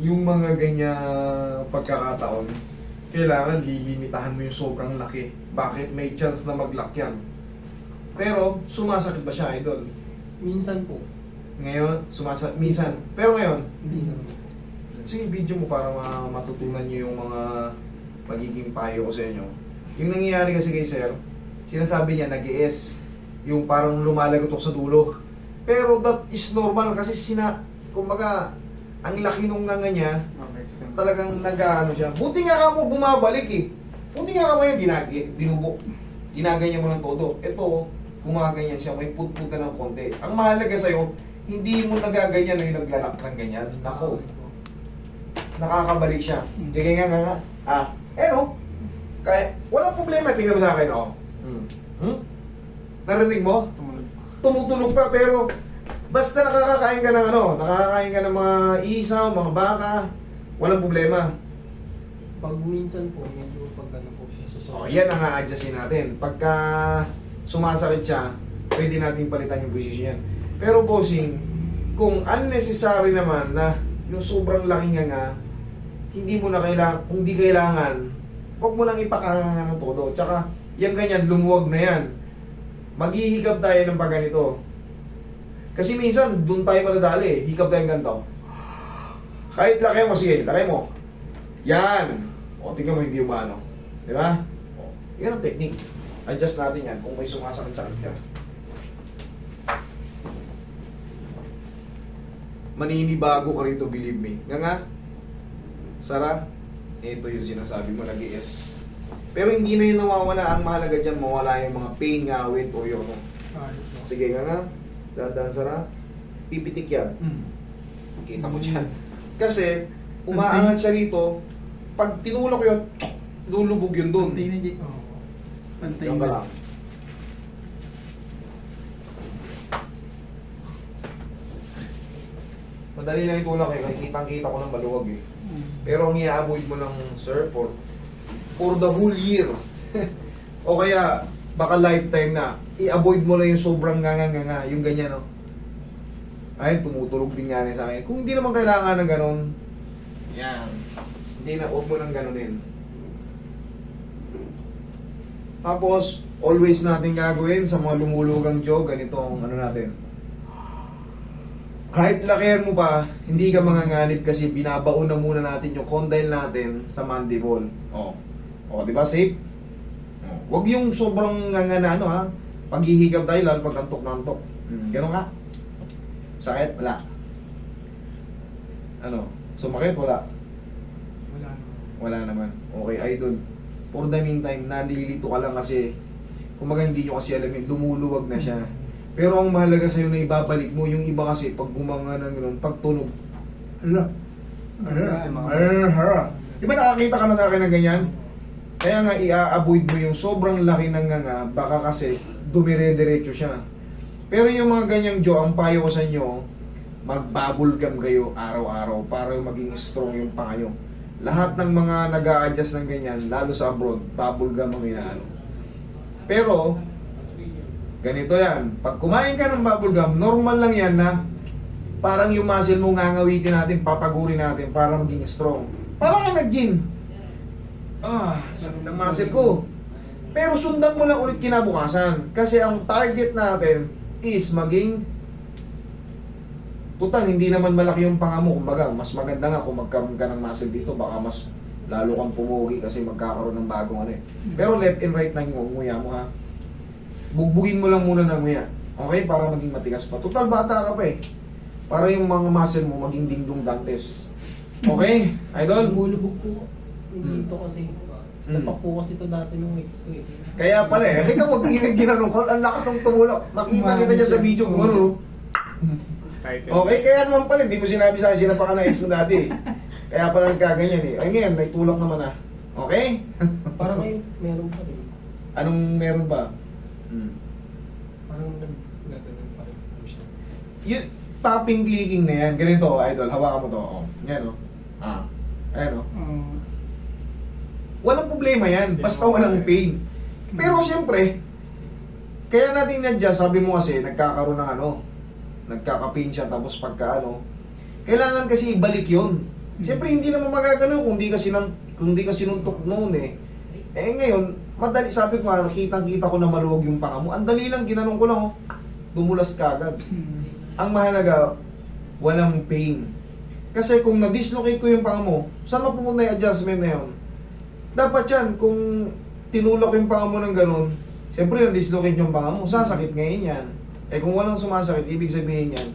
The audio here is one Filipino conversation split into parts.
yung mga ganyang pagkakataon, kailangan lilimitahan mo yung sobrang laki. Bakit? May chance na mag-lock yan. Pero, sumasakit ba siya, idol? Minsan po. Ngayon, minsan. Pero ngayon, Hindi naman. sige, video mo para matutunan nyo yung mga magiging payo ko sa inyo. Yung nangyayari kasi kay sir, sinasabi niya nag-ES. Yung parang lumalagotok sa dulo. Pero that is normal kasi kumbaga, ang laki nung nganga niya, talagang nag-ano siya. Buti nga ka mo bumabalik eh. Buti nga ka mo yung binubok. Ginaganyan mo ng todo. Ito, gumaganyan siya. May put-put na ng konti. Ang mahalaga sa'yo, hindi mo nagaganyan na yung naglalak ng ganyan. Nako, nakakabalik siya. Sige nga. No? Kaya, walang problema. Tingnan mo sa akin, oh. Narinig mo? Tumutulog pa, pero basta nakakakain ka ng nakakakain ka ng mga isaw, mga baka, walang problema. Pag minsan po, medyo pag ano po, nasusunod. Yan ang a-adjustin natin. Pagka sumasakit siya, pwede natin palitan yung position yan. Pero bossing, kung unnecessary naman na yung sobrang laki nga, hindi mo na kailangan, kung di kailangan, huwag mo nang ipakangan ng todo. Tsaka, yung ganyan, lumuwag na yan. Maghihikap tayo ng pag ganito. Kasi minsan, doon tayo madadali. Hikap tayo ng ganito. Kahit laki mo, sige, laki mo. Yan. O, tingnan mo, hindi umano. Di ba? O, yan ang technique. Adjust natin yan kung may sumasakit-sakit ka. Maninibago ka rito, believe me. Nga. Sara, ito yung sinasabi mo, nag-ES. Pero hindi na yun nawawala. Ang mahalaga dyan, mawala yung mga pain, ngawit, o yun. Sige nga. Dahan-dahan, Sara. Pipitik yan. Kita mo dyan. Kasi, umaangat siya rito. Pag tinulak ko yun, lulubog yun dun. Pantay na dyan. Pantay Yan ka lang. Madali lang itulak eh. Kasi kitang-kita ko ng maluwag eh. Pero ang i-avoid mo lang, sir, for the whole year. O kaya, baka lifetime na. I-avoid mo lang yung sobrang nga, yung ganyan, no? Ay, tumutulog din nga rin sa akin. Kung hindi naman kailangan ng ganon, yan. Hindi na, huwag mo nang ganonin. Tapos, always natin gagawin sa mga lumulugang jaw, ganito ang ano natin. Kahit lakihan mo pa, hindi ka manganganib kasi binabaon na muna natin yung condyle natin sa mandible. O, di ba safe? Huwag yung sobrang nga na ha. Paghihigap tayo, lalo pag antok-nantok. Ganon ka? Sakit? Wala. Ano? Sumakit? Wala. Wala naman. Okay, idol. For the meantime, nalilito ka lang kasi kumaga hindi nyo kasi alam yun, lumuluwag na siya. Pero ang mahalaga sa'yo na ibabalik mo, yung iba kasi pag gumanga ng gano'n, pag tunog, di ba nakakita ka na sa akin ng ganyan? Kaya nga i-avoid mo yung sobrang laki ng nga, baka kasi dumire-diretso siya. Pero yung mga ganyang jaw, ang payo ko sa inyo, mag-bubble gum kayo araw-araw para maging strong yung paa nyo. Lahat ng mga nag-a-adjust ng ganyan, lalo sa abroad, bubble gum ang inaano. Pero, ganito yan. Pag kumain ka ng bubble gum, normal lang yan na parang yung muscle mo ngangawitin natin, papagurin natin para maging strong. Parang ka nag-gym. Sakit ng muscle ko. Pero sundan mo lang ulit kinabukasan. Kasi ang target natin is maging total, hindi naman malaki yung panga mo. Kumbaga, mas maganda nga kung magkaroon ka ng muscle dito, baka mas lalo kang pumugi kasi magkakaroon ng bagong ano eh. Pero left and right lang yung nguya mo ha. Bugbugin mo lang muna ng nguya. Okay? Para maging matigas pa. Total, bata ka pa eh. Para yung mga muscle mo maging dingdong dantes. Okay? Idol? Lumulubog po. Dito kasi. Napak po kasi ito dati nung ex ko eh. Kaya pala eh. Kaya wag ginanong ko. Ang lakas ng tumulak. Makita kita dyan sa video kung ano. Okay, kaya naman pala, hindi mo sinabi sa akin, sinapakan na ex mo dati. Kaya pala nagkaganyan eh. Ay ngayon, may tulak naman ah. Okay? Parang ngayon, meron pa rin. Anong meron ba? Parang nag-gaganon pa rin po siya. Yung tapping clicking na yan, ganito, idol, hawakan mo to. Oh. Yan o. Ayan o. Walang problema yan, basta walang pain. Pero siyempre, kaya natin na-adjust, sabi mo kasi, nagkakaroon ng nagkaka-pain siya, tapos pagka kailangan kasi ibalik yun. Siyempre, hindi naman magagano kung di ka sinuntok noon eh. Eh ngayon, madali, sabi ko nga, kitang-kita ko na maluwag yung panga mo. Ang dali lang, ginanong ko lang, oh, dumulas ka agad. Ang mahalaga, walang pain. Kasi kung na-dislocate ko yung panga mo, saan mapupunta yung adjustment na yun? Dapat yan, kung tinulak yung panga mo ng ganun, siyempre na-dislocate yung panga mo, sasakit ngayon yan. Eh kung walang sumasakit, ibig sabihin yan,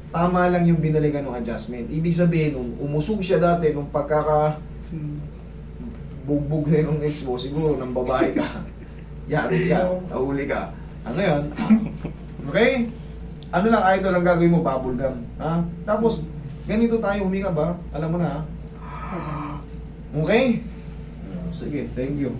tama lang yung binalikan ng adjustment. Ibig sabihin, nung umusog siya dati, nung bugbog na yung ex mo, siguro nang babae ka, yari ka, nahuli ka. Ano yun? Okay? Ano lang, idol, ang gagawin mo, bubble gum. Ha? Tapos, ganito tayo, humika ba? Alam mo na, ha? Okay? Sige, thank you.